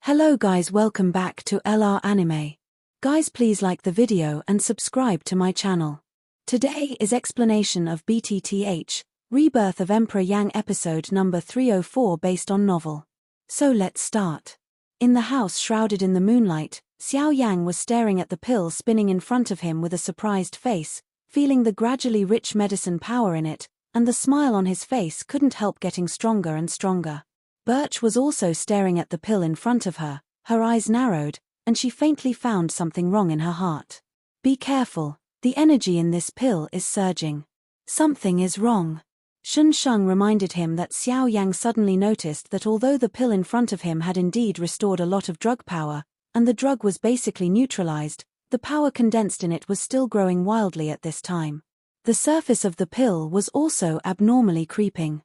Hello guys, welcome back to LR Anime. Guys, please like the video and subscribe to my channel. Today is explanation of BTTH Rebirth of Emperor Yang episode number 304 based on novel. So let's start. In the house shrouded in the moonlight, Xiao Yan was staring at the pill spinning in front of him with a surprised face, feeling the gradually rich medicine power in it, and the smile on his face couldn't help getting stronger and stronger. Birch was also staring at the pill in front of her, her eyes narrowed, and she faintly found something wrong in her heart. Be careful, the energy in this pill is surging. Something is wrong. Shun Sheng reminded him that Xiao Yang suddenly noticed that although the pill in front of him had indeed restored a lot of drug power, and the drug was basically neutralized, the power condensed in it was still growing wildly at this time. The surface of the pill was also abnormally creeping.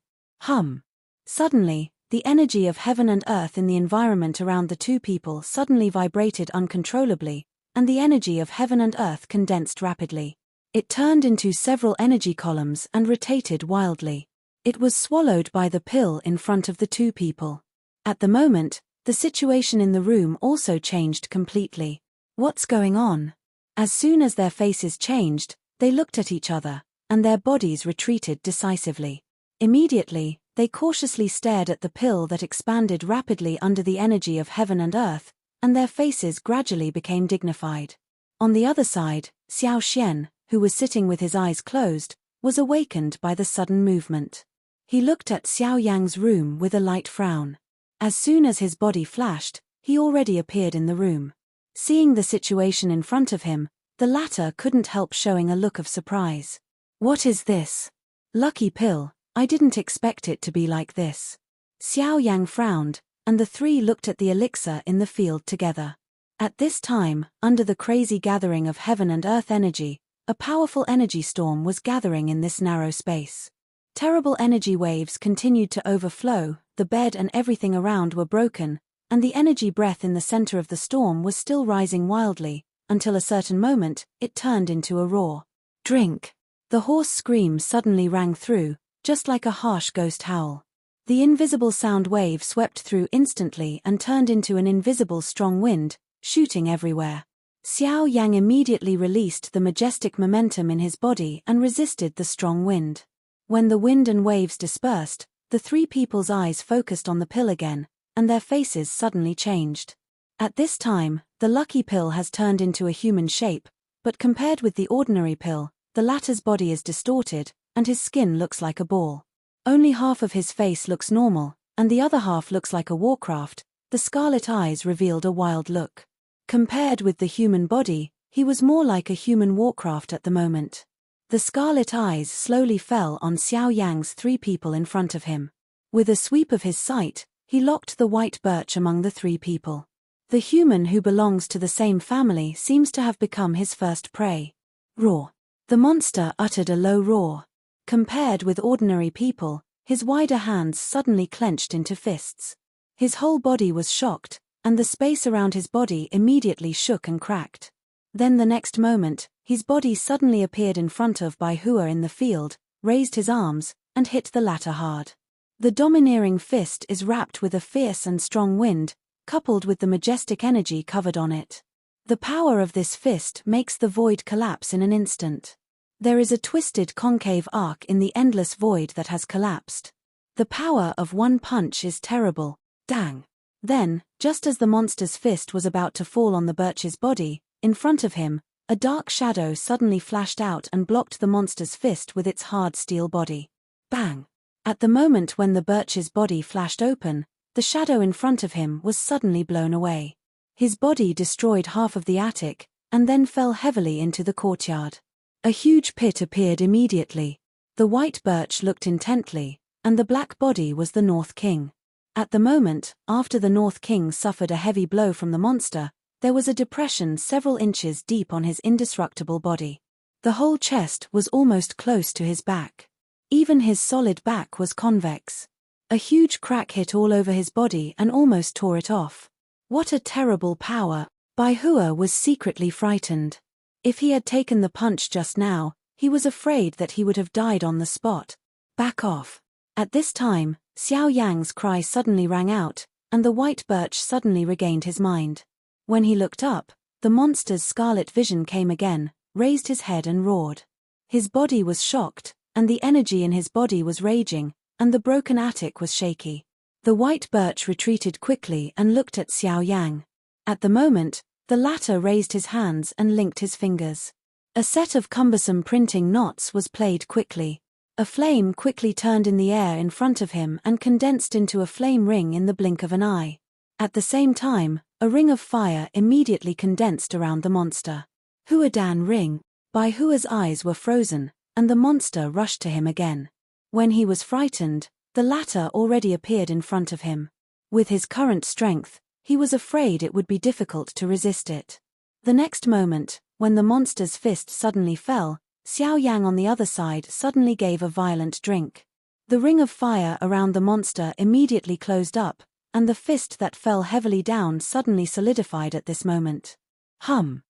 Suddenly, the energy of heaven and earth in the environment around the two people suddenly vibrated uncontrollably, and the energy of heaven and earth condensed rapidly. It turned into several energy columns and rotated wildly. It was swallowed by the pill in front of the two people. At the moment, the situation in the room also changed completely. What's going on? As soon as their faces changed, they looked at each other, and their bodies retreated decisively. Immediately, they cautiously stared at the pill that expanded rapidly under the energy of heaven and earth, and their faces gradually became dignified. On the other side, Xiao Xian, who was sitting with his eyes closed, was awakened by the sudden movement. He looked at Xiao Yang's room with a light frown. As soon as his body flashed, he already appeared in the room. Seeing the situation in front of him, the latter couldn't help showing a look of surprise. What is this? Lucky pill. I didn't expect it to be like this. Xiao Yang frowned, and the three looked at the elixir in the field together. At this time, under the crazy gathering of heaven and earth energy, a powerful energy storm was gathering in this narrow space. Terrible energy waves continued to overflow, the bed and everything around were broken, and the energy breath in the center of the storm was still rising wildly, until a certain moment, it turned into a roar. Drink! The hoarse scream suddenly rang through, just like a harsh ghost howl. The invisible sound wave swept through instantly and turned into an invisible strong wind, shooting everywhere. Xiao Yang immediately released the majestic momentum in his body and resisted the strong wind. When the wind and waves dispersed, the three people's eyes focused on the pill again, and their faces suddenly changed. At this time, the lucky pill has turned into a human shape, but compared with the ordinary pill, the latter's body is distorted, and his skin looks like a ball. Only half of his face looks normal, and the other half looks like a Warcraft. The scarlet eyes revealed a wild look. Compared with the human body, he was more like a human Warcraft at the moment. The scarlet eyes slowly fell on Xiao Yang's three people in front of him. With a sweep of his sight, he locked the white birch among the three people. The human who belongs to the same family seems to have become his first prey. Roar! The monster uttered a low roar. Compared with ordinary people, his wider hands suddenly clenched into fists. His whole body was shocked, and the space around his body immediately shook and cracked. Then the next moment, his body suddenly appeared in front of Bai Hua in the field, raised his arms, and hit the latter hard. The domineering fist is wrapped with a fierce and strong wind, coupled with the majestic energy covered on it. The power of this fist makes the void collapse in an instant. There is a twisted concave arc in the endless void that has collapsed. The power of one punch is terrible. Dang! Then, just as the monster's fist was about to fall on the birch's body, in front of him, a dark shadow suddenly flashed out and blocked the monster's fist with its hard steel body. Bang! At the moment when the birch's body flashed open, the shadow in front of him was suddenly blown away. His body destroyed half of the attic, and then fell heavily into the courtyard. A huge pit appeared immediately. The white birch looked intently, and the black body was the North King. At the moment, after the North King suffered a heavy blow from the monster, there was a depression several inches deep on his indestructible body. The whole chest was almost close to his back. Even his solid back was convex. A huge crack hit all over his body and almost tore it off. What a terrible power! Bai Hua was secretly frightened. If he had taken the punch just now, he was afraid that he would have died on the spot. Back off! At this time, Xiao Yang's cry suddenly rang out, and the white birch suddenly regained his mind. When he looked up, the monster's scarlet vision came again, raised his head and roared. His body was shocked, and the energy in his body was raging, and the broken attic was shaky. The white birch retreated quickly and looked at Xiao Yang. At the moment, the latter raised his hands and linked his fingers. A set of cumbersome printing knots was played quickly. A flame quickly turned in the air in front of him and condensed into a flame ring in the blink of an eye. At the same time, a ring of fire immediately condensed around the monster. Huadan ring. Bai Hua's eyes were frozen, and the monster rushed to him again. When he was frightened, the latter already appeared in front of him. With his current strength, he was afraid it would be difficult to resist it. The next moment, when the monster's fist suddenly fell, Xiao Yang on the other side suddenly gave a violent drink. The ring of fire around the monster immediately closed up, and the fist that fell heavily down suddenly solidified at this moment. Hum!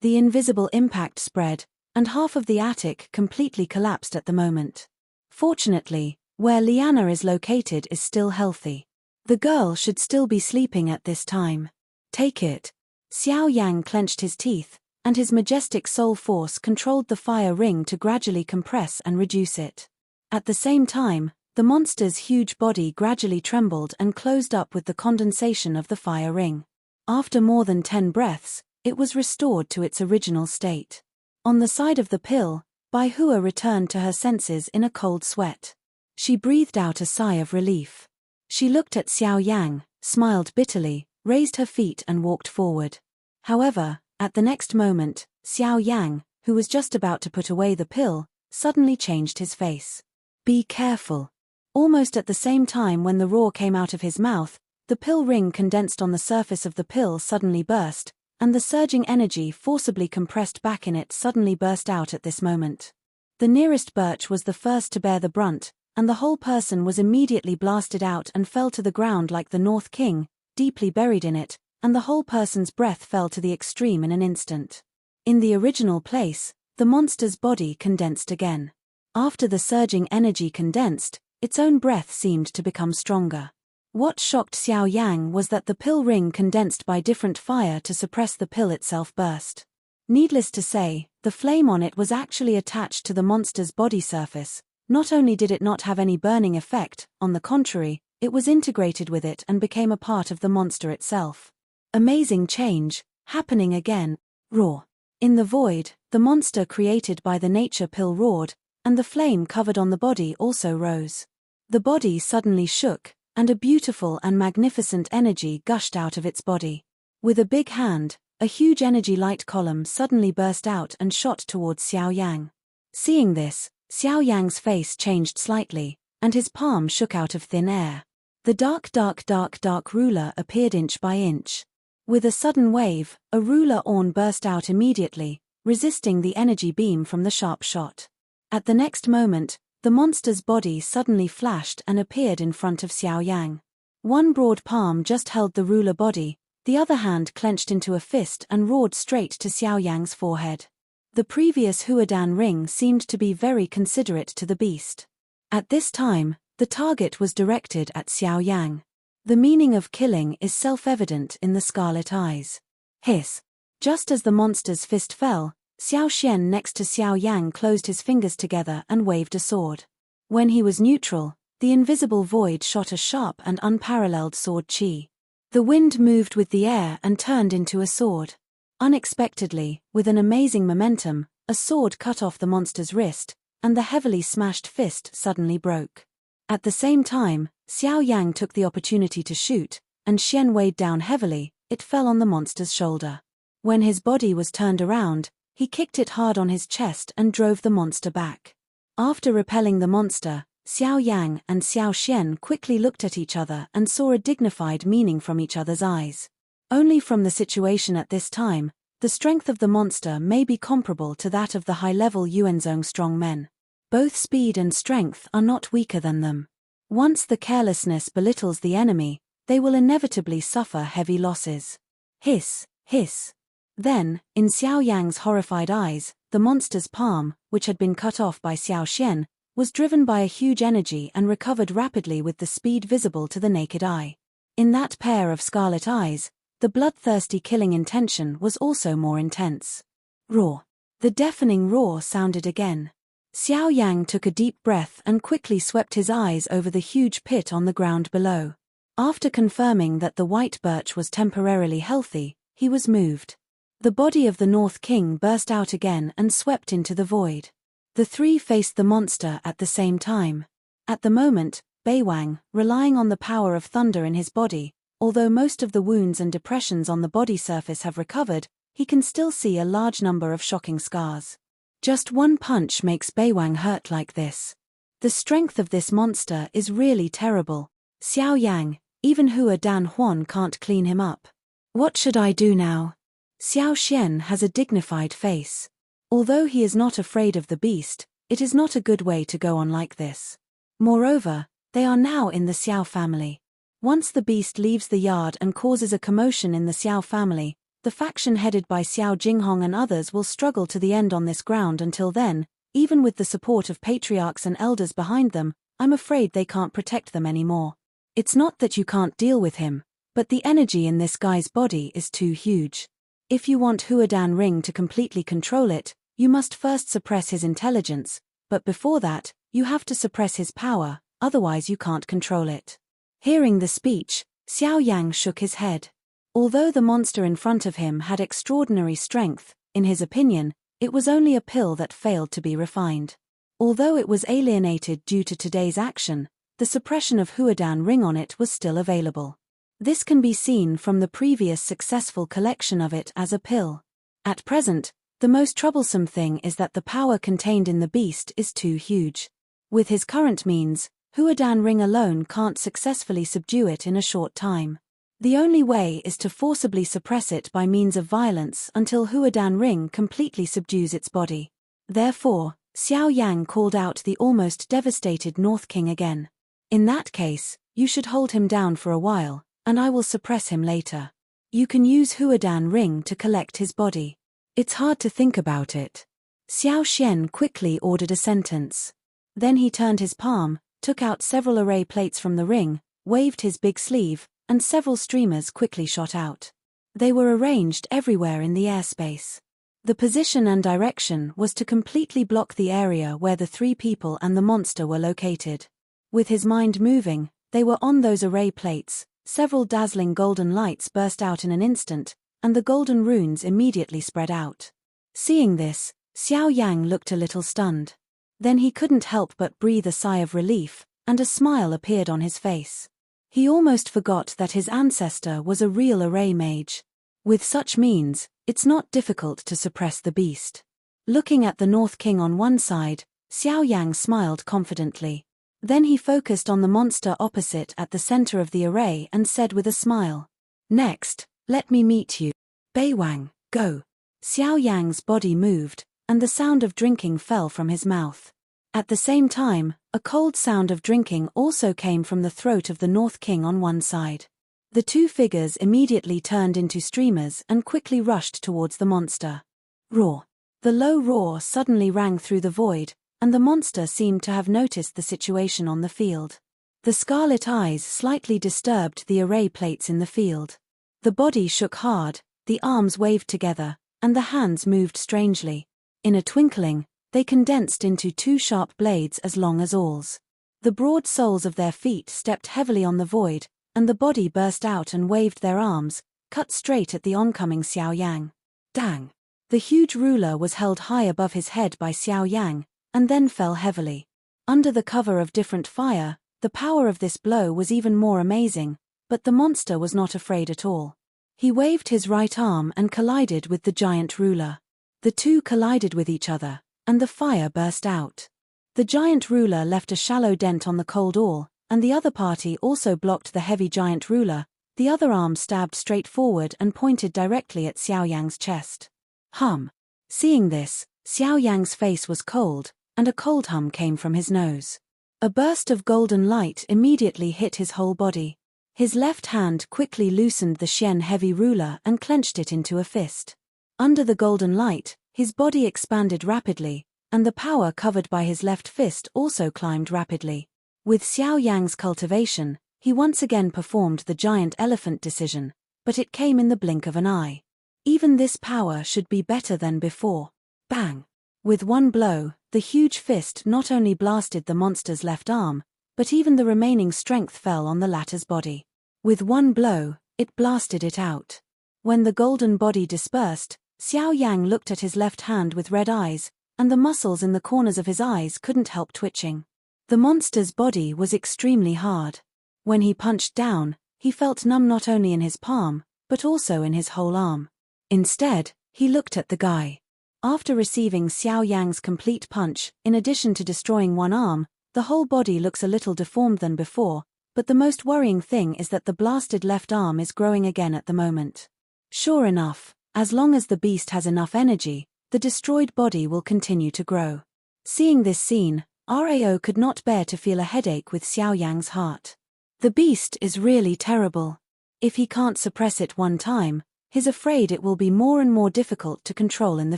The invisible impact spread, and half of the attic completely collapsed at the moment. Fortunately, where Liana is located is still healthy. The girl should still be sleeping at this time. Take it. Xiao Yang clenched his teeth, and his majestic soul force controlled the fire ring to gradually compress and reduce it. At the same time, the monster's huge body gradually trembled and closed up with the condensation of the fire ring. After more than 10 breaths, it was restored to its original state. On the side of the pill, Bai Hua returned to her senses in a cold sweat. She breathed out a sigh of relief. She looked at Xiao Yang, smiled bitterly, raised her feet and walked forward. However, at the next moment, Xiao Yang, who was just about to put away the pill, suddenly changed his face. Be careful. Almost at the same time when the roar came out of his mouth, the pill ring condensed on the surface of the pill suddenly burst, and the surging energy forcibly compressed back in it suddenly burst out at this moment. The nearest birch was the first to bear the brunt, and the whole person was immediately blasted out and fell to the ground like the North King, deeply buried in it, and the whole person's breath fell to the extreme in an instant. In the original place, the monster's body condensed again. After the surging energy condensed, its own breath seemed to become stronger. What shocked Xiao Yang was that the pill ring condensed by different fire to suppress the pill itself burst. Needless to say, the flame on it was actually attached to the monster's body surface. Not only did it not have any burning effect, on the contrary, it was integrated with it and became a part of the monster itself. Amazing change, happening again. Roar. In the void, the monster created by the nature pill roared, and the flame covered on the body also rose. The body suddenly shook, and a beautiful and magnificent energy gushed out of its body. With a big hand, a huge energy light column suddenly burst out and shot towards Xiao Yang. Seeing this, Xiao Yang's face changed slightly, and his palm shook out of thin air. The dark ruler appeared inch by inch. With a sudden wave, a ruler orn burst out immediately, resisting the energy beam from the sharp shot. At the next moment, the monster's body suddenly flashed and appeared in front of Xiao Yang. One broad palm just held the ruler body, the other hand clenched into a fist and roared straight to Xiao Yang's forehead. The previous Huadan ring seemed to be very considerate to the beast. At this time, the target was directed at Xiao Yang. The meaning of killing is self-evident in the scarlet eyes. Hiss. Just as the monster's fist fell, Xiao Xian next to Xiao Yang closed his fingers together and waved a sword. When he was neutral, the invisible void shot a sharp and unparalleled sword chi. The wind moved with the air and turned into a sword. Unexpectedly, with an amazing momentum, a sword cut off the monster's wrist, and the heavily smashed fist suddenly broke. At the same time, Xiao Yang took the opportunity to shoot, and Xian weighed down heavily, it fell on the monster's shoulder. When his body was turned around, he kicked it hard on his chest and drove the monster back. After repelling the monster, Xiao Yang and Xiao Xian quickly looked at each other and saw a dignified meaning from each other's eyes. Only from the situation at this time, the strength of the monster may be comparable to that of the high-level Yuanzong strong men. Both speed and strength are not weaker than them. Once the carelessness belittles the enemy, they will inevitably suffer heavy losses. Hiss, hiss. Then, in Xiao Yang's horrified eyes, the monster's palm, which had been cut off by Xiao Xian, was driven by a huge energy and recovered rapidly with the speed visible to the naked eye. In that pair of scarlet eyes, the bloodthirsty killing intention was also more intense. Roar. The deafening roar sounded again. Xiao Yan took a deep breath and quickly swept his eyes over the huge pit on the ground below. After confirming that the white birch was temporarily healthy, he was moved. The body of the North King burst out again and swept into the void. The three faced the monster at the same time. At the moment, Beiwang, relying on the power of thunder in his body, although most of the wounds and depressions on the body surface have recovered, he can still see a large number of shocking scars. Just one punch makes Beiwang hurt like this. The strength of this monster is really terrible. Xiao Yang, even Hua Dan Huan can't clean him up. What should I do now? Xiao Xian has a dignified face. Although he is not afraid of the beast, it is not a good way to go on like this. Moreover, they are now in the Xiao family. Once the beast leaves the yard and causes a commotion in the Xiao family, the faction headed by Xiao Jinghong and others will struggle to the end on this ground. Until then, even with the support of patriarchs and elders behind them, I'm afraid they can't protect them anymore. It's not that you can't deal with him, but the energy in this guy's body is too huge. If you want Huadan Ring to completely control it, you must first suppress his intelligence, but before that, you have to suppress his power, otherwise you can't control it. Hearing the speech, Xiao Yang shook his head. Although the monster in front of him had extraordinary strength, in his opinion, it was only a pill that failed to be refined. Although it was alienated due to today's action, the suppression of Huadan Ring on it was still available. This can be seen from the previous successful collection of it as a pill. At present, the most troublesome thing is that the power contained in the beast is too huge. With his current means, Huadan Ring alone can't successfully subdue it in a short time. The only way is to forcibly suppress it by means of violence until Huadan Ring completely subdues its body. Therefore, Xiao Yang called out the almost devastated North King again. In that case, you should hold him down for a while, and I will suppress him later. You can use Huadan Ring to collect his body. It's hard to think about it. Xiao Xian quickly ordered a sentence. Then he turned his palm, took out several array plates from the ring, waved his big sleeve, and several streamers quickly shot out. They were arranged everywhere in the airspace. The position and direction was to completely block the area where the three people and the monster were located. With his mind moving, they were on those array plates. Several dazzling golden lights burst out in an instant, and the golden runes immediately spread out. Seeing this, Xiao Yang looked a little stunned. Then he couldn't help but breathe a sigh of relief, and a smile appeared on his face. He almost forgot that his ancestor was a real array mage. With such means, it's not difficult to suppress the beast. Looking at the North King on one side, Xiao Yang smiled confidently. Then he focused on the monster opposite at the center of the array and said with a smile, "Next, let me meet you. Beiwang, go." Xiao Yang's body moved, and the sound of drinking fell from his mouth. At the same time, a cold sound of drinking also came from the throat of the North King on one side. The two figures immediately turned into streamers and quickly rushed towards the monster. Roar. The low roar suddenly rang through the void, and the monster seemed to have noticed the situation on the field. The scarlet eyes slightly disturbed the array plates in the field. The body shook hard, the arms waved together, and the hands moved strangely. In a twinkling, they condensed into two sharp blades as long as awls. The broad soles of their feet stepped heavily on the void, and the body burst out and waved their arms, cut straight at the oncoming Xiao Yang. Dang! The huge ruler was held high above his head by Xiao Yang, and then fell heavily. Under the cover of different fire, the power of this blow was even more amazing, but the monster was not afraid at all. He waved his right arm and collided with the giant ruler. The two collided with each other, and the fire burst out. The giant ruler left a shallow dent on the cold awl, and the other party also blocked the heavy giant ruler. The other arm stabbed straight forward and pointed directly at Xiao Yang's chest. Hum. Seeing this, Xiao Yang's face was cold, and a cold hum came from his nose. A burst of golden light immediately hit his whole body. His left hand quickly loosened the Xian heavy ruler and clenched it into a fist. Under the golden light, his body expanded rapidly, and the power covered by his left fist also climbed rapidly. With Xiao Yang's cultivation, he once again performed the giant elephant decision, but it came in the blink of an eye. Even this power should be better than before. Bang! With one blow, the huge fist not only blasted the monster's left arm, but even the remaining strength fell on the latter's body. With one blow, it blasted it out. When the golden body dispersed, Xiao Yan looked at his left hand with red eyes, and the muscles in the corners of his eyes couldn't help twitching. The monster's body was extremely hard. When he punched down, he felt numb not only in his palm, but also in his whole arm. Instead, he looked at the guy. After receiving Xiao Yang's complete punch, in addition to destroying one arm, the whole body looks a little deformed than before, but the most worrying thing is that the blasted left arm is growing again at the moment. Sure enough, as long as the beast has enough energy, the destroyed body will continue to grow. Seeing this scene, Rao could not bear to feel a headache with Xiao Yang's heart. The beast is really terrible. If he can't suppress it one time, he's afraid it will be more and more difficult to control in the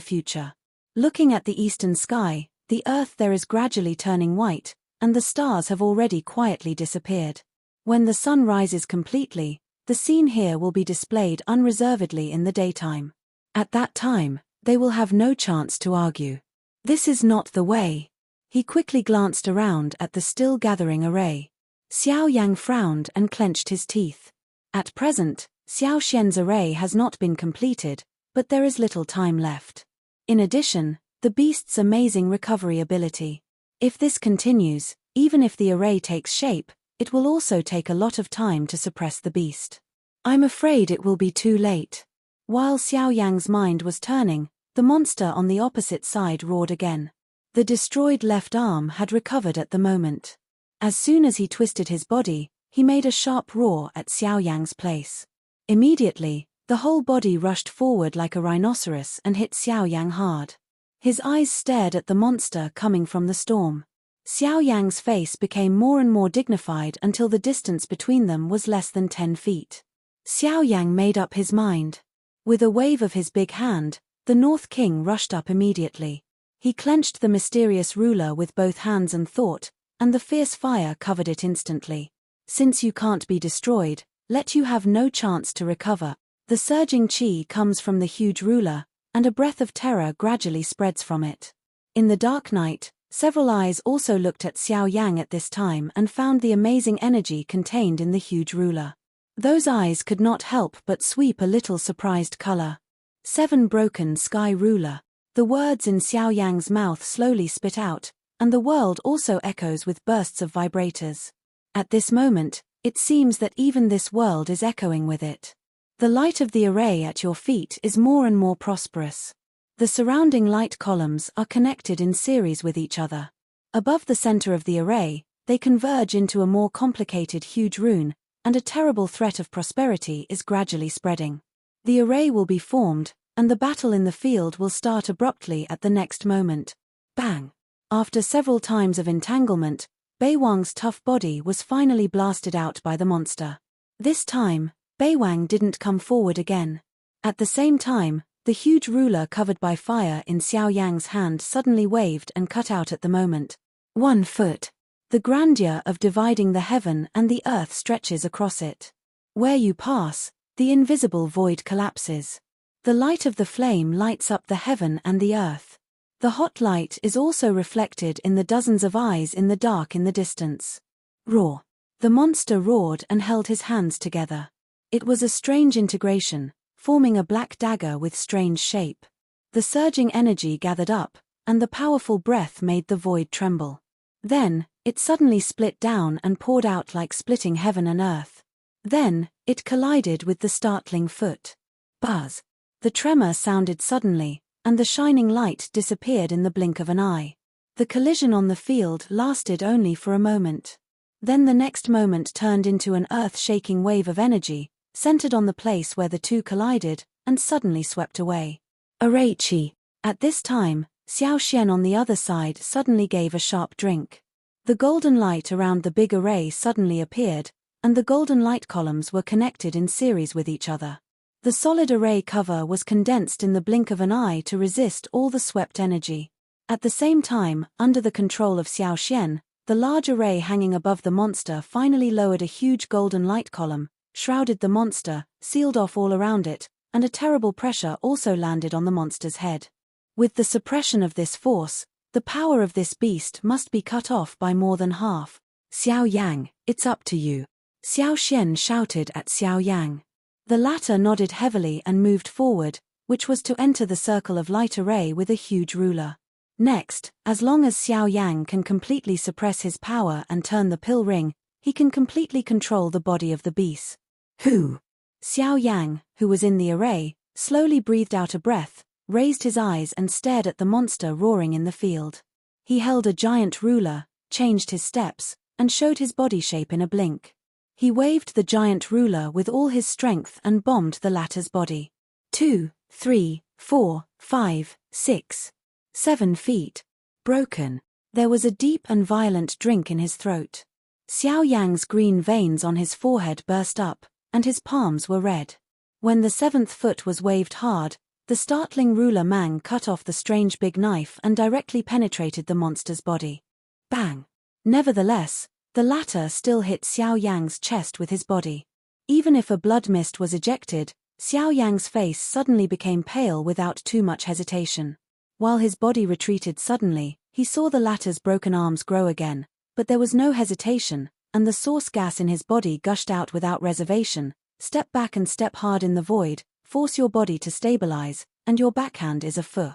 future. Looking at the eastern sky, the earth there is gradually turning white, and the stars have already quietly disappeared. When the sun rises completely, the scene here will be displayed unreservedly in the daytime. At that time, they will have no chance to argue. This is not the way. He quickly glanced around at the still gathering array. Xiao Yang frowned and clenched his teeth. At present, Xiao Xian's array has not been completed, but there is little time left. In addition, the beast's amazing recovery ability. If this continues, even if the array takes shape, it will also take a lot of time to suppress the beast. I'm afraid it will be too late. While Xiao Yang's mind was turning, the monster on the opposite side roared again. The destroyed left arm had recovered at the moment. As soon as he twisted his body, he made a sharp roar at Xiao Yang's place. Immediately, the whole body rushed forward like a rhinoceros and hit Xiao Yang hard. His eyes stared at the monster coming from the storm. Xiao Yang's face became more and more dignified until the distance between them was less than 10 feet. Xiao Yang made up his mind. With a wave of his big hand, the North King rushed up immediately. He clenched the mysterious ruler with both hands and thought, and the fierce fire covered it instantly. Since you can't be destroyed, let you have no chance to recover. The surging chi comes from the huge ruler, and a breath of terror gradually spreads from it. In the dark night, several eyes also looked at Xiao Yang at this time and found the amazing energy contained in the huge ruler. Those eyes could not help but sweep a little surprised color. 7 broken sky ruler. The words in Xiao Yang's mouth slowly spit out, and the world also echoes with bursts of vibrators. At this moment, it seems that even this world is echoing with it. The light of the array at your feet is more and more prosperous. The surrounding light columns are connected in series with each other. Above the center of the array, they converge into a more complicated huge rune, and a terrible threat of prosperity is gradually spreading. The array will be formed, and the battle in the field will start abruptly at the next moment. Bang! After several times of entanglement, Beiwang's tough body was finally blasted out by the monster. This time, Beiwang didn't come forward again. At the same time, the huge ruler covered by fire in Xiao Yang's hand suddenly waved and cut out at the moment. 1 foot. The grandeur of dividing the heaven and the earth stretches across it. Where you pass, the invisible void collapses. The light of the flame lights up the heaven and the earth. The hot light is also reflected in the dozens of eyes in the dark in the distance. Roar. The monster roared and held his hands together. It was a strange integration, forming a black dagger with strange shape. The surging energy gathered up, and the powerful breath made the void tremble. Then, it suddenly split down and poured out like splitting heaven and earth. Then, it collided with the startling foot. Buzz. The tremor sounded suddenly, and the shining light disappeared in the blink of an eye. The collision on the field lasted only for a moment. Then the next moment turned into an earth-shaking wave of energy, centered on the place where the two collided, and suddenly swept away. Araichi. At this time, Xiao Xian on the other side suddenly gave a sharp drink. The golden light around the big array suddenly appeared, and the golden light columns were connected in series with each other. The solid array cover was condensed in the blink of an eye to resist all the swept energy. At the same time, under the control of Xiao Xian, The large array hanging above the monster finally lowered a huge golden light column, shrouded the monster, sealed off all around it, and a terrible pressure also landed on the monster's head. With the suppression of this force, the power of this beast must be cut off by more than half. Xiao Yang, it's up to you. Xiao Xian shouted at Xiao Yang. The latter nodded heavily and moved forward, which was to enter the circle of light array with a huge ruler. Next, as long as Xiao Yang can completely suppress his power and turn the pill ring, he can completely control the body of the beast. Who? Xiao Yang, who was in the array, slowly breathed out a breath, raised his eyes and stared at the monster roaring in the field. He held a giant ruler, changed his steps, and showed his body shape in a blink. He waved the giant ruler with all his strength and bombed the latter's body. 2, 3, 4, 5, 6, 7 feet. Broken. There was a deep and violent drink in his throat. Xiao Yang's green veins on his forehead burst up, and his palms were red. When the 7th foot was waved hard, the startling ruler Mang cut off the strange big knife and directly penetrated the monster's body. Bang! Nevertheless, the latter still hit Xiao Yang's chest with his body. Even if a blood mist was ejected, Xiao Yang's face suddenly became pale without too much hesitation. While his body retreated suddenly, he saw the latter's broken arms grow again, but there was no hesitation, and the source gas in his body gushed out without reservation. Step back and step hard in the void, force your body to stabilize, and your backhand is a fu.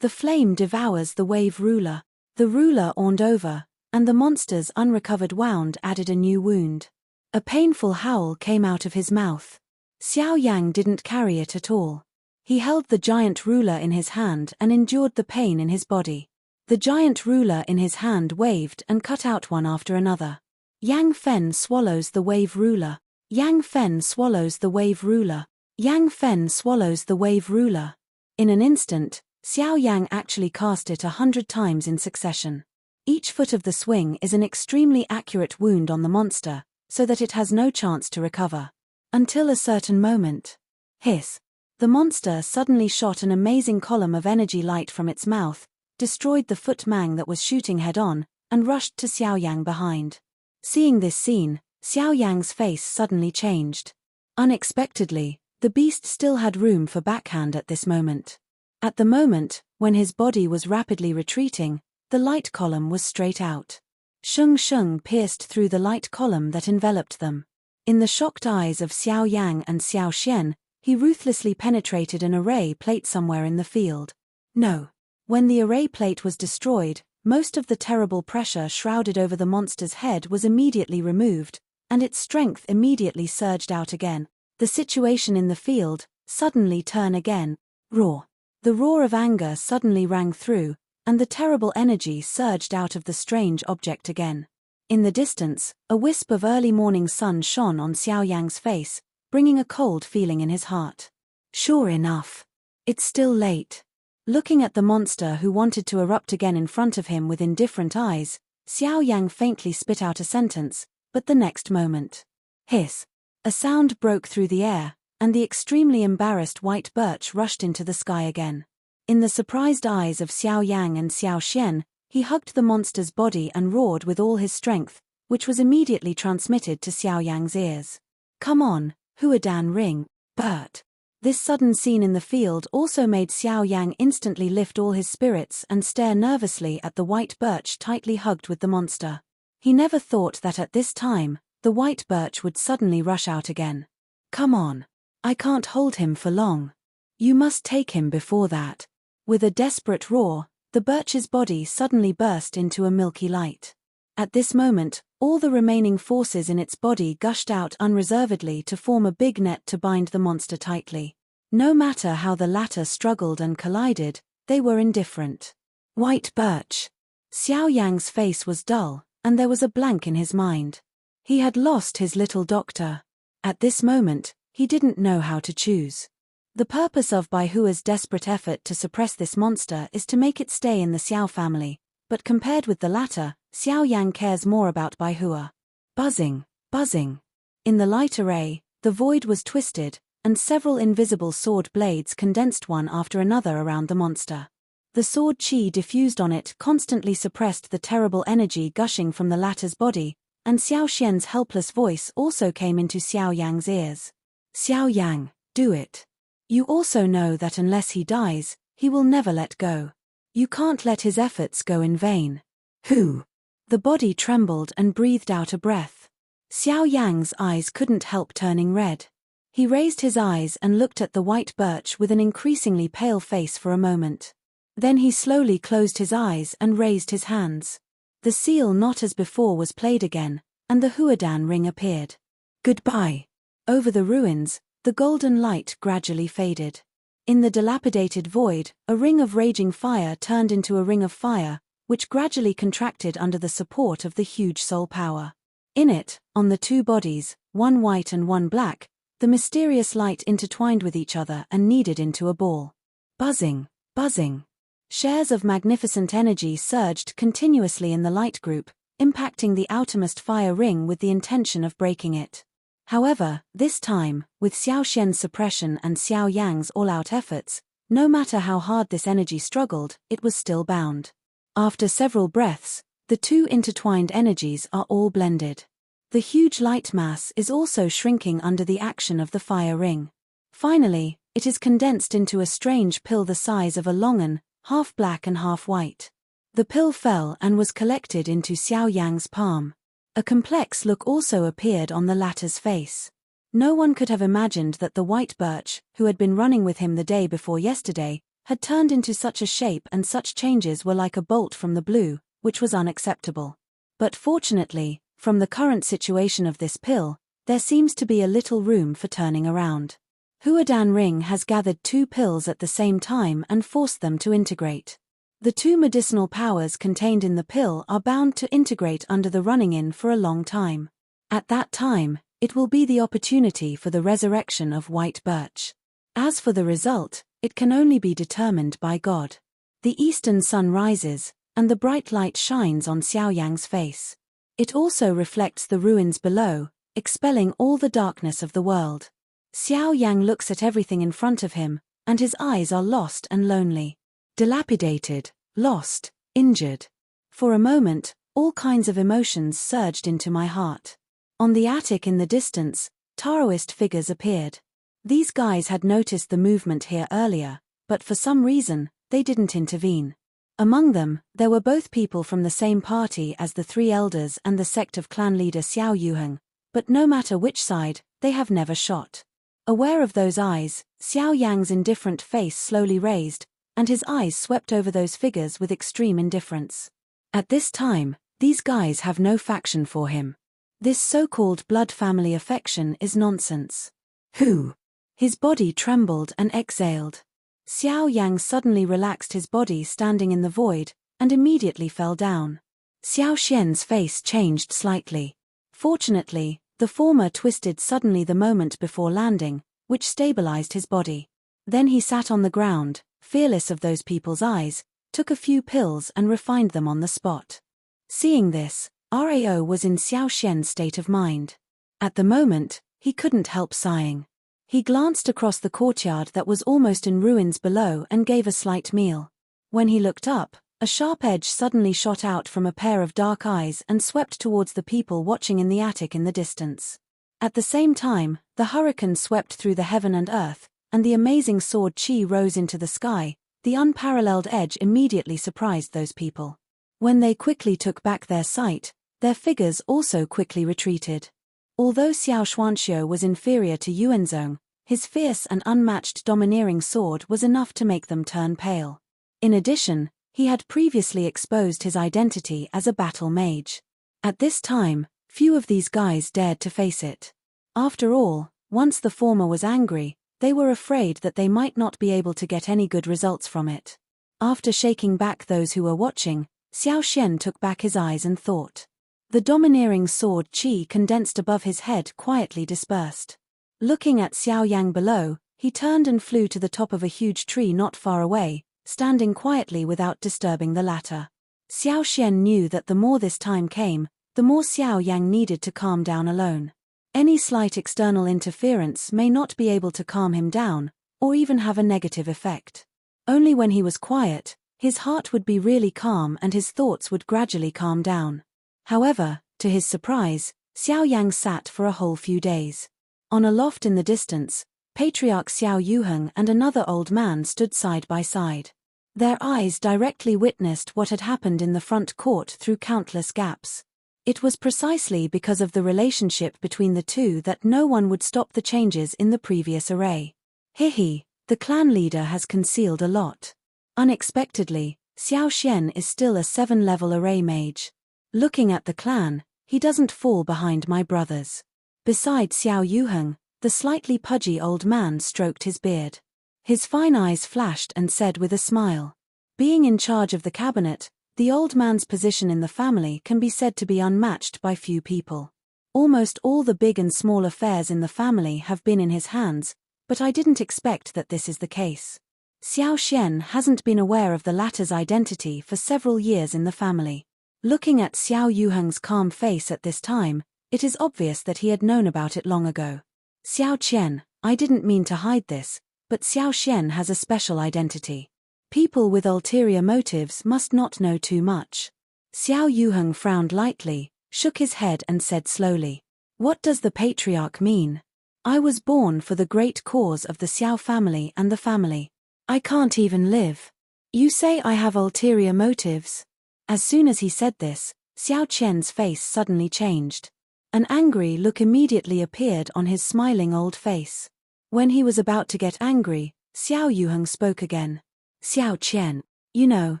The flame devours the wave ruler. The ruler owned over, and the monster's unrecovered wound added a new wound. A painful howl came out of his mouth. Xiao Yang didn't carry it at all. He held the giant ruler in his hand and endured the pain in his body. The giant ruler in his hand waved and cut out one after another. Yang Fen swallows the wave ruler. Yang Fen swallows the wave ruler. Yang Fen swallows the wave ruler. In an instant, Xiao Yang actually cast it 100 times in succession. Each foot of the swing is an extremely accurate wound on the monster, so that it has no chance to recover. Until a certain moment. Hiss. The monster suddenly shot an amazing column of energy light from its mouth, destroyed the foot Mang that was shooting head-on, and rushed to Xiao Yang behind. Seeing this scene, Xiao Yang's face suddenly changed. Unexpectedly, the beast still had room for backhand at this moment. At the moment, when his body was rapidly retreating, the light column was straight out. Sheng Sheng pierced through the light column that enveloped them. In the shocked eyes of Xiao Yang and Xiao Xian, he ruthlessly penetrated an array plate somewhere in the field. No. When the array plate was destroyed, most of the terrible pressure shrouded over the monster's head was immediately removed, and its strength immediately surged out again. The situation in the field suddenly turned again. Roar. The roar of anger suddenly rang through, and the terrible energy surged out of the strange object again. In the distance, a wisp of early morning sun shone on Xiao Yang's face, bringing a cold feeling in his heart. Sure enough. It's still late. Looking at the monster who wanted to erupt again in front of him with indifferent eyes, Xiao Yang faintly spit out a sentence, but the next moment. Hiss. A sound broke through the air, and the extremely embarrassed white birch rushed into the sky again. In the surprised eyes of Xiao Yang and Xiao Xian, he hugged the monster's body and roared with all his strength, which was immediately transmitted to Xiao Yang's ears. Come on, Huadan ring, Bert. This sudden scene in the field also made Xiao Yang instantly lift all his spirits and stare nervously at the white birch tightly hugged with the monster. He never thought that at this time, the white birch would suddenly rush out again. Come on. I can't hold him for long. You must take him before that. With a desperate roar, the birch's body suddenly burst into a milky light. At this moment, all the remaining forces in its body gushed out unreservedly to form a big net to bind the monster tightly. No matter how the latter struggled and collided, they were indifferent. White birch. Xiao Yang's face was dull, and there was a blank in his mind. He had lost his little doctor. At this moment, he didn't know how to choose. The purpose of Bai Hua's desperate effort to suppress this monster is to make it stay in the Xiao family, but compared with the latter, Xiao Yang cares more about Bai Hua. Buzzing, buzzing. In the light array, the void was twisted, and several invisible sword blades condensed one after another around the monster. The sword qi diffused on it constantly suppressed the terrible energy gushing from the latter's body, and Xiao Xian's helpless voice also came into Xiao Yang's ears. Xiao Yang, do it. You also know that unless he dies, he will never let go. You can't let his efforts go in vain. Who? The body trembled and breathed out a breath. Xiao Yang's eyes couldn't help turning red. He raised his eyes and looked at the white birch with an increasingly pale face for a moment. Then he slowly closed his eyes and raised his hands. The seal not as before was played again, and the Huadan ring appeared. Goodbye. Over the ruins, the golden light gradually faded. In the dilapidated void, a ring of raging fire turned into a ring of fire, which gradually contracted under the support of the huge soul power. In it, on the two bodies, one white and one black, the mysterious light intertwined with each other and kneaded into a ball. Buzzing, buzzing. Shares of magnificent energy surged continuously in the light group, impacting the outermost fire ring with the intention of breaking it. However, this time, with Xiao Xian's suppression and Xiao Yang's all-out efforts, no matter how hard this energy struggled, it was still bound. After several breaths, the two intertwined energies are all blended. The huge light mass is also shrinking under the action of the fire ring. Finally, it is condensed into a strange pill the size of a longan, half black and half white. The pill fell and was collected into Xiao Yang's palm. A complex look also appeared on the latter's face. No one could have imagined that the white birch, who had been running with him the day before yesterday, had turned into such a shape, and such changes were like a bolt from the blue, which was unacceptable. But fortunately, from the current situation of this pill, there seems to be a little room for turning around. Huadan Ring has gathered two pills at the same time and forced them to integrate. The two medicinal powers contained in the pill are bound to integrate under the running-in for a long time. At that time, it will be the opportunity for the resurrection of white birch. As for the result, it can only be determined by God. The eastern sun rises, and the bright light shines on Xiao Yang's face. It also reflects the ruins below, expelling all the darkness of the world. Xiao Yang looks at everything in front of him, and his eyes are lost and lonely. Dilapidated, lost, injured. For a moment, all kinds of emotions surged into my heart. On the attic in the distance, Taoist figures appeared. These guys had noticed the movement here earlier, but for some reason, they didn't intervene. Among them, there were both people from the same party as the three elders and the sect of clan leader Xiao Yuheng, but no matter which side, they have never shot. Aware of those eyes, Xiao Yang's indifferent face slowly raised, and his eyes swept over those figures with extreme indifference. At this time, these guys have no faction for him. This so-called blood family affection is nonsense. Who? His body trembled and exhaled. Xiao Yang suddenly relaxed his body standing in the void, and immediately fell down. Xiao Xian's face changed slightly. Fortunately, the former twisted suddenly the moment before landing, which stabilized his body. Then he sat on the ground, fearless of those people's eyes, took a few pills and refined them on the spot. Seeing this, Rao was in Xiao Xian's state of mind. At the moment, he couldn't help sighing. He glanced across the courtyard that was almost in ruins below and gave a slight meal. When he looked up, a sharp edge suddenly shot out from a pair of dark eyes and swept towards the people watching in the attic in the distance. At the same time, the hurricane swept through the heaven and earth, and the amazing sword qi rose into the sky. The unparalleled edge immediately surprised those people. When they quickly took back their sight, their figures also quickly retreated. Although Xiao Xuanxiu was inferior to Yuanzong, his fierce and unmatched domineering sword was enough to make them turn pale. In addition, he had previously exposed his identity as a battle mage. At this time, few of these guys dared to face it. After all, once the former was angry, they were afraid that they might not be able to get any good results from it. After shaking back those who were watching, Xiao Xian took back his eyes and thought. The domineering sword qi condensed above his head quietly dispersed. Looking at Xiao Yang below, he turned and flew to the top of a huge tree not far away, standing quietly without disturbing the latter. Xiao Xian knew that the more this time came, the more Xiao Yang needed to calm down alone. Any slight external interference may not be able to calm him down, or even have a negative effect. Only when he was quiet, His heart would be really calm and his thoughts would gradually calm down. However, to his surprise, Xiao Yan sat for a whole few days. On a loft in the distance, Patriarch Xiao Yuheng and another old man stood side by side. Their eyes directly witnessed what had happened in the front court through countless gaps. It was precisely because of the relationship between the two that no one would stop the changes in the previous array. Hihi, the clan leader has concealed a lot. Unexpectedly, Xiao Xian is still a 7-level array mage. Looking at the clan, he doesn't fall behind my brothers. Beside Xiao Yuheng, the slightly pudgy old man stroked his beard. His fine eyes flashed and said with a smile. Being in charge of the cabinet, the old man's position in the family can be said to be unmatched by few people. Almost all the big and small affairs in the family have been in his hands, but I didn't expect that this is the case. Xiao Xian hasn't been aware of the latter's identity for several years in the family. Looking at Xiao Yuheng's calm face at this time, it is obvious that he had known about it long ago. Xiao Qian, I didn't mean to hide this, but Xiao Xian has a special identity. People with ulterior motives must not know too much. Xiao Yuheng frowned lightly, shook his head and said slowly, "What does the patriarch mean? I was born for the great cause of the Xiao family and the family. I can't even live. You say I have ulterior motives?" As soon as he said this, Xiao Qian's face suddenly changed. An angry look immediately appeared on his smiling old face. When he was about to get angry, Xiao Yuheng spoke again. "Xiao Qian, you know,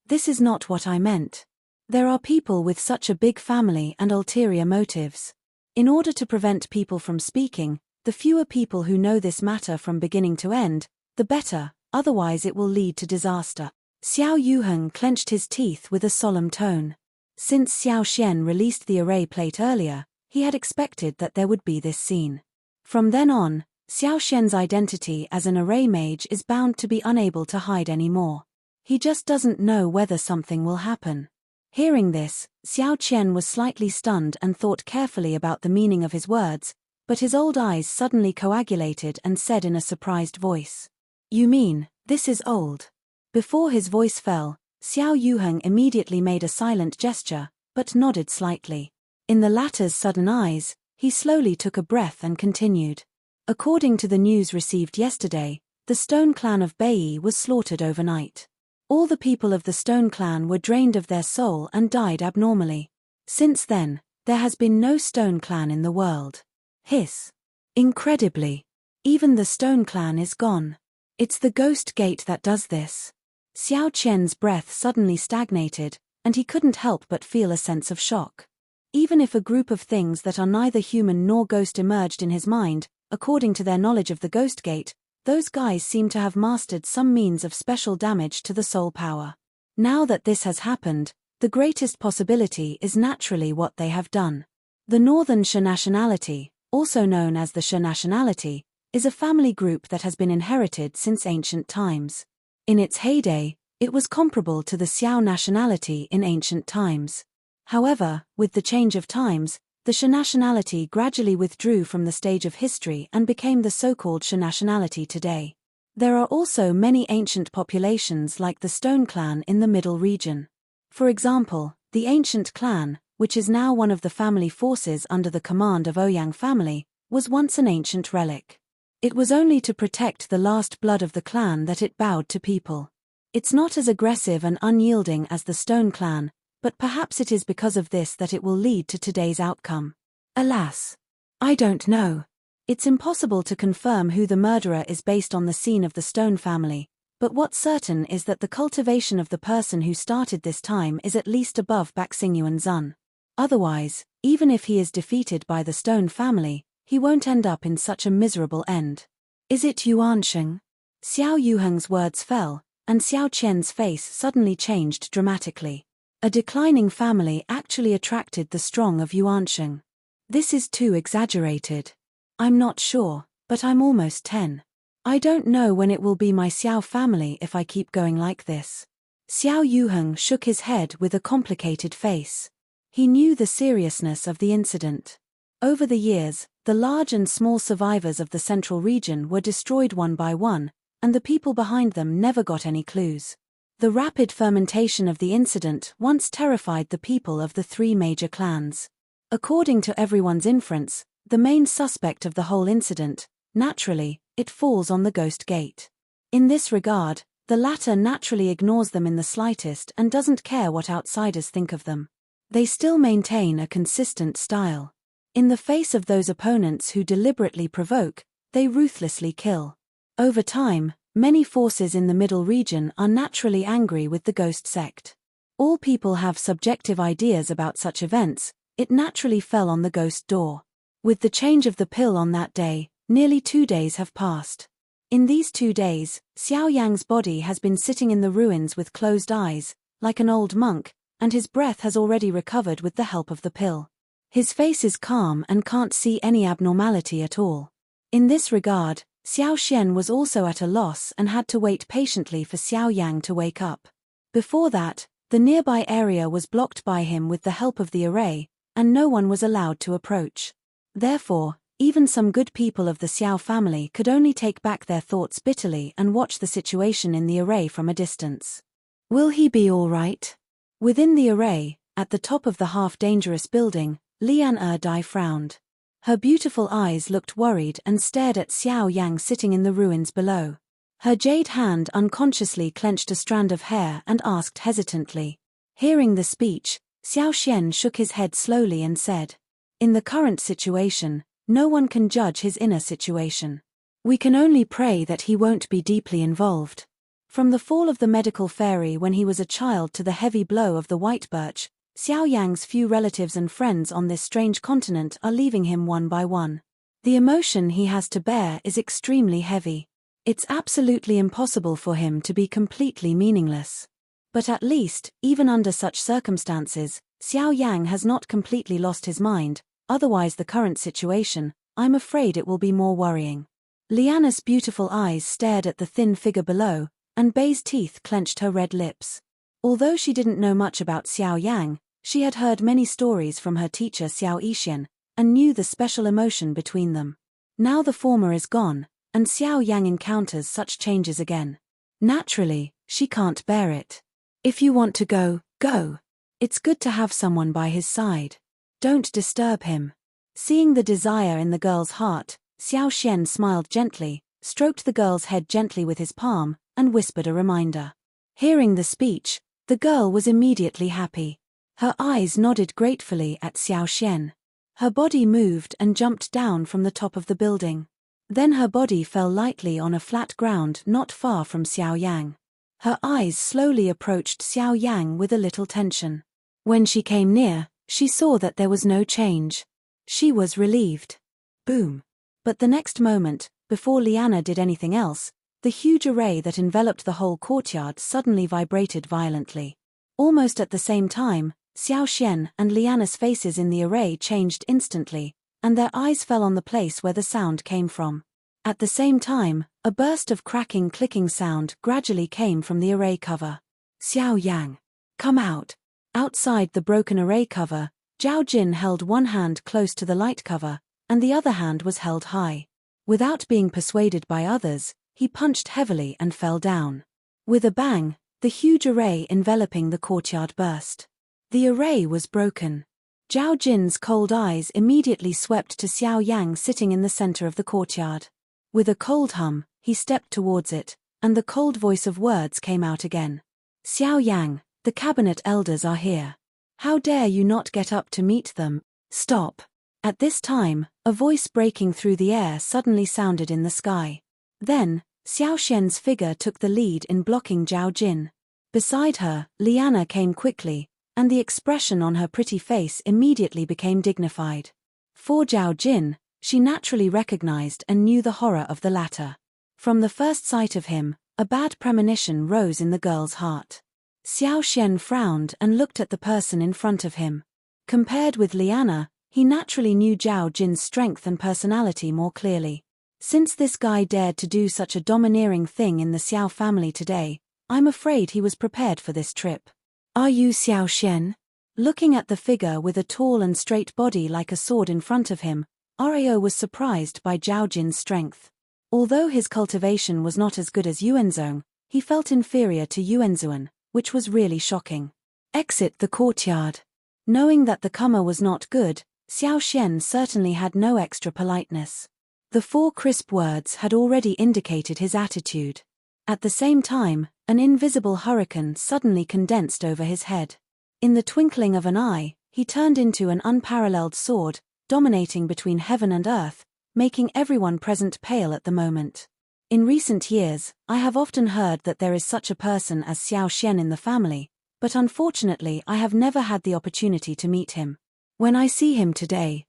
this is not what I meant. There are people with such a big family and ulterior motives. In order to prevent people from speaking, the fewer people who know this matter from beginning to end, the better, otherwise it will lead to disaster." Xiao Yuheng clenched his teeth with a solemn tone. Since Xiao Xian released the array plate earlier, he had expected that there would be this scene. From then on, Xiao Xian's identity as an array mage is bound to be unable to hide anymore. He just doesn't know whether something will happen. Hearing this, Xiao Qian was slightly stunned and thought carefully about the meaning of his words, but his old eyes suddenly coagulated and said in a surprised voice, "You mean, this is old?" Before his voice fell, Xiao Yuheng immediately made a silent gesture, but nodded slightly. In the latter's sudden eyes, he slowly took a breath and continued. According to the news received yesterday, the Stone Clan of Beiyi was slaughtered overnight. All the people of the Stone Clan were drained of their soul and died abnormally. Since then, there has been no Stone Clan in the world. Hiss. Incredibly. Even the Stone Clan is gone. It's the Ghost Gate that does this. Xiao Qian's breath suddenly stagnated, and he couldn't help but feel a sense of shock. Even if a group of things that are neither human nor ghost emerged in his mind, according to their knowledge of the Ghost Gate, those guys seem to have mastered some means of special damage to the soul power. Now that this has happened, the greatest possibility is naturally what they have done. The Northern Shi nationality, also known as the Shi nationality, is a family group that has been inherited since ancient times. In its heyday, it was comparable to the Xiao nationality in ancient times. However, with the change of times, the Shi nationality gradually withdrew from the stage of history and became the so-called Shi nationality today. There are also many ancient populations like the Stone Clan in the Middle region. For example, the ancient clan, which is now one of the family forces under the command of Ouyang family, was once an ancient relic. It was only to protect the last blood of the clan that it bowed to people. It's not as aggressive and unyielding as the Stone Clan, but perhaps it is because of this that it will lead to today's outcome. Alas. I don't know. It's impossible to confirm who the murderer is based on the scene of the Stone family, but what's certain is that the cultivation of the person who started this time is at least above Baxingyuan Zun. Otherwise, even if he is defeated by the Stone family, he won't end up in such a miserable end. Is it Yuansheng? Xiao Yuheng's words fell, and Xiao Qian's face suddenly changed dramatically. A declining family actually attracted the strong of Yuansheng. This is too exaggerated. I'm not sure, but I'm almost 10. I don't know when it will be my Xiao family if I keep going like this. Xiao Yuheng shook his head with a complicated face. He knew the seriousness of the incident. Over the years, the large and small survivors of the central region were destroyed one by one, and the people behind them never got any clues. The rapid fermentation of the incident once terrified the people of the three major clans. According to everyone's inference, the main suspect of the whole incident, naturally, it falls on the Ghost Gate. In this regard, the latter naturally ignores them in the slightest and doesn't care what outsiders think of them. They still maintain a consistent style. In the face of those opponents who deliberately provoke, they ruthlessly kill. Over time, many forces in the Middle region are naturally angry with the Ghost sect. All people have subjective ideas about such events. It naturally fell on the Ghost door. With the change of the pill on that day, nearly 2 days have passed. In these 2 days, Xiao Yang's body has been sitting in the ruins with closed eyes, like an old monk, and his breath has already recovered with the help of the pill. His face is calm and can't see any abnormality at all. In this regard, Xiao Xian was also at a loss and had to wait patiently for Xiao Yang to wake up. Before that, the nearby area was blocked by him with the help of the array, and no one was allowed to approach. Therefore, even some good people of the Xiao family could only take back their thoughts bitterly and watch the situation in the array from a distance. Will he be all right? Within the array, at the top of the half-dangerous building, Lian Dai frowned. Her beautiful eyes looked worried and stared at Xiao Yang sitting in the ruins below. Her jade hand unconsciously clenched a strand of hair and asked hesitantly. Hearing the speech, Xiao Xian shook his head slowly and said, "In the current situation, no one can judge his inner situation. We can only pray that he won't be deeply involved. From the fall of the medical fairy when he was a child to the heavy blow of the white birch, Xiao Yang's few relatives and friends on this strange continent are leaving him one by one. The emotion he has to bear is extremely heavy. It's absolutely impossible for him to be completely meaningless. But at least, even under such circumstances, Xiao Yang has not completely lost his mind, otherwise the current situation, I'm afraid it will be more worrying." Liana's beautiful eyes stared at the thin figure below, and Bei's teeth clenched her red lips. Although she didn't know much about Xiao Yang, she had heard many stories from her teacher Xiao Yixian, and knew the special emotion between them. Now the former is gone, and Xiao Yang encounters such changes again. Naturally, she can't bear it. If you want to go, go. It's good to have someone by his side. Don't disturb him. Seeing the desire in the girl's heart, Xiao Xian smiled gently, stroked the girl's head gently with his palm, and whispered a reminder. Hearing the speech, the girl was immediately happy. Her eyes nodded gratefully at Xiao Xian. Her body moved and jumped down from the top of the building. Then her body fell lightly on a flat ground not far from Xiao Yang. Her eyes slowly approached Xiao Yang with a little tension. When she came near, she saw that there was no change. She was relieved. Boom. But the next moment, before Liana did anything else, the huge array that enveloped the whole courtyard suddenly vibrated violently. Almost at the same time, Xiao Xian and Liana's faces in the array changed instantly, and their eyes fell on the place where the sound came from. At the same time, a burst of cracking clicking sound gradually came from the array cover. "Xiao Yang, come out." Outside the broken array cover, Zhao Jin held one hand close to the light cover, and the other hand was held high. Without being persuaded by others, he punched heavily and fell down. With a bang, the huge array enveloping the courtyard burst. The array was broken. Zhao Jin's cold eyes immediately swept to Xiao Yang sitting in the center of the courtyard. With a cold hum, he stepped towards it, and the cold voice of words came out again. "Xiao Yang, the cabinet elders are here. How dare you not get up to meet them? Stop." At this time, a voice breaking through the air suddenly sounded in the sky. Then, Xiao Xian's figure took the lead in blocking Zhao Jin. Beside her, Liana came quickly, and the expression on her pretty face immediately became dignified. For Zhao Jin, she naturally recognized and knew the horror of the latter. From the first sight of him, a bad premonition rose in the girl's heart. Xiao Xian frowned and looked at the person in front of him. Compared with Liana, he naturally knew Zhao Jin's strength and personality more clearly. Since this guy dared to do such a domineering thing in the Xiao family today, I'm afraid he was prepared for this trip. "Are you Xiao Xian?" Looking at the figure with a tall and straight body like a sword in front of him, Rao was surprised by Zhao Jin's strength. Although his cultivation was not as good as Yuanzong, he felt inferior to Yuanzuan, which was really shocking. Exit the courtyard. Knowing that the comer was not good, Xiao Xian certainly had no extra politeness. The 4 crisp words had already indicated his attitude. At the same time, an invisible hurricane suddenly condensed over his head. In the twinkling of an eye, he turned into an unparalleled sword, dominating between heaven and earth, making everyone present pale at the moment. In recent years, I have often heard that there is such a person as Xiao Xian in the family, but unfortunately I have never had the opportunity to meet him. When I see him today,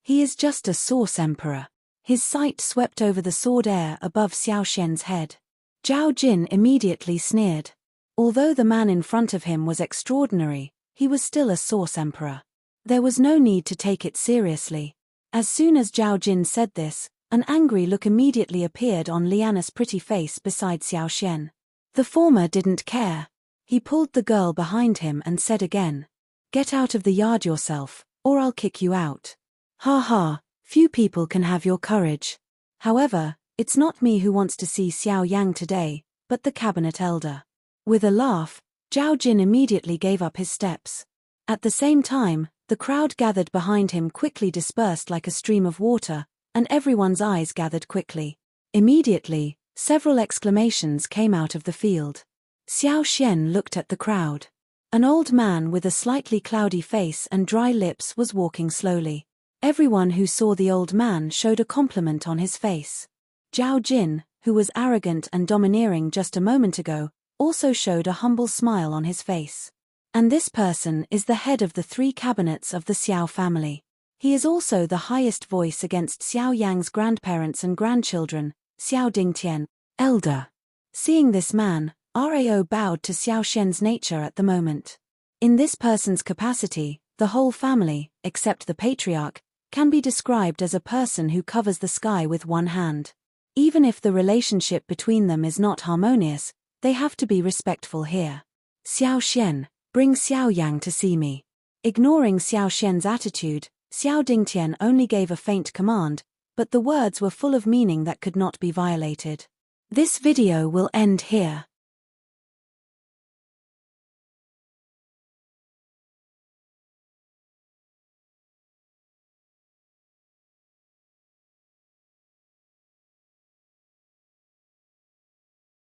he is just a Source Emperor. His sight swept over the sword air above Xiao Xian's head. Zhao Jin immediately sneered. Although the man in front of him was extraordinary, he was still a Source Emperor. There was no need to take it seriously. As soon as Zhao Jin said this, an angry look immediately appeared on Liana's pretty face beside Xiao Xian. The former didn't care. He pulled the girl behind him and said again, "Get out of the yard yourself, or I'll kick you out." Ha ha, few people can have your courage. However, it's not me who wants to see Xiao Yang today, but the cabinet elder. With a laugh, Zhao Jin immediately gave up his steps. At the same time, the crowd gathered behind him quickly dispersed like a stream of water, and everyone's eyes gathered quickly. Immediately, several exclamations came out of the field. Xiao Xian looked at the crowd. An old man with a slightly cloudy face and dry lips was walking slowly. Everyone who saw the old man showed a compliment on his face. Zhao Jin, who was arrogant and domineering just a moment ago, also showed a humble smile on his face. And this person is the head of the 3 cabinets of the Xiao family. He is also the highest voice against Xiao Yang's grandparents and grandchildren, Xiao Dingtian, elder. Seeing this man, Rao bowed to Xiao Xian's nature at the moment. In this person's capacity, the whole family, except the patriarch, can be described as a person who covers the sky with one hand. Even if the relationship between them is not harmonious, they have to be respectful here. Xiao Xian, bring Xiao Yang to see me. Ignoring Xiao Xian's attitude, Xiao Dingtian only gave a faint command, but the words were full of meaning that could not be violated. This video will end here.